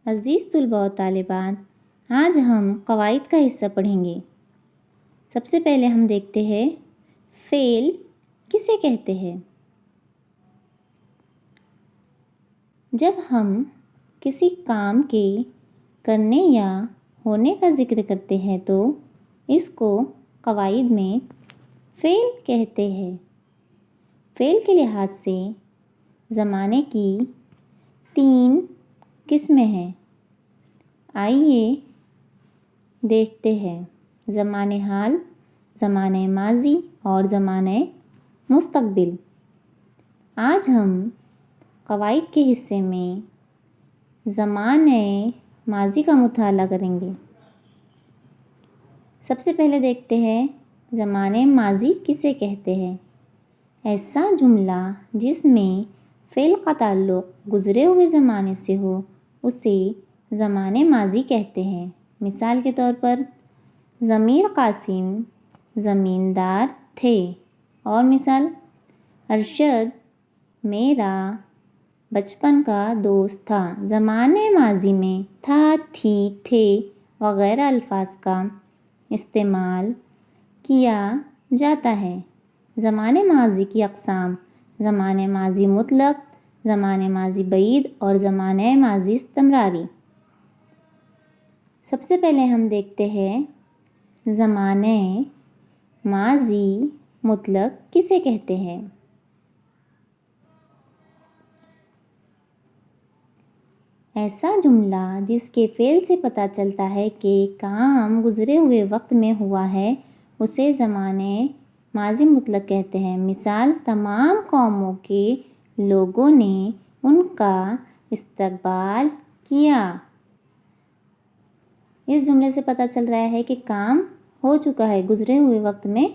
عزیز طلباء و طالبات، آج ہم قواعد کا حصہ پڑھیں گے۔ سب سے پہلے ہم دیکھتے ہیں فعل کسے کہتے ہیں۔ جب ہم کسی کام کے کرنے یا ہونے کا ذکر کرتے ہیں تو اس کو قواعد میں فعل کہتے ہیں۔ فعل کے لحاظ سے زمانے کی 3 قسمیں ہیں۔ آئیے دیکھتے ہیں۔ زمانِ حال، زمانہ ماضی اور زمانہ مستقبل۔ آج ہم قواعد کے حصے میں زمانہ ماضی کا مطالعہ کریں گے۔ سب سے پہلے دیکھتے ہیں زمانہ ماضی کسے کہتے ہیں۔ ایسا جملہ جس میں فعل کا تعلق گزرے ہوئے زمانے سے ہو اسے زمانہ ماضی کہتے ہیں۔ مثال کے طور پر ضمیر قاسم زمیندار تھے، اور مثال ارشد میرا بچپن کا دوست تھا۔ زمانہ ماضی میں تھا، تھی، تھے وغیرہ الفاظ کا استعمال کیا جاتا ہے۔ زمانہ ماضی کی اقسام: زمانہ ماضی مطلق، زمانہ ماضی بعید اور زمانہ ماضی استمراری۔ سب سے پہلے ہم دیکھتے ہیں زمانہ ماضی مطلق کسے کہتے ہیں۔ ایسا جملہ جس کے فعل سے پتہ چلتا ہے کہ کام گزرے ہوئے وقت میں ہوا ہے اسے زمانہ ماضی مطلق کہتے ہیں۔ مثال تمام قوموں کے لوگوں نے ان کا استقبال کیا۔ اس جملے سے پتہ چل رہا ہے کہ کام ہو چکا ہے، گزرے ہوئے وقت میں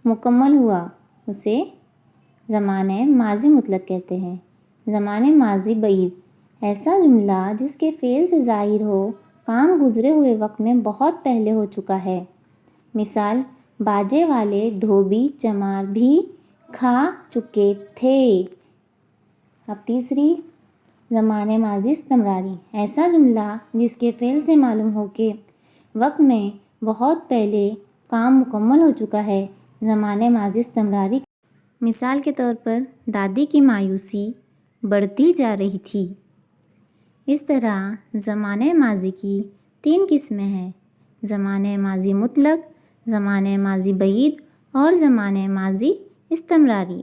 مکمل ہوا، اسے زمانہ ماضی مطلق کہتے ہیں۔ زمانہ ماضی بعید: ایسا جملہ جس کے فعل سے ظاہر ہو کام گزرے ہوئے وقت میں بہت پہلے ہو چکا ہے۔ مثال باجے والے دھوبی چمار بھی کھا چکے تھے۔ اب تیسری زمانہ ماضی استمراری: ایسا جملہ جس کے فعل سے معلوم ہو کہ وقت میں بہت پہلے کام مکمل ہو چکا ہے۔ زمانہ ماضی استمراری۔ مثال کے طور پر دادی کی مایوسی بڑھتی جا رہی تھی۔ اس طرح زمانہ ماضی کی 3 قسمیں ہیں: زمانہ ماضی مطلق، زمانہ ماضی بعید اور زمانہ ماضی استمراری۔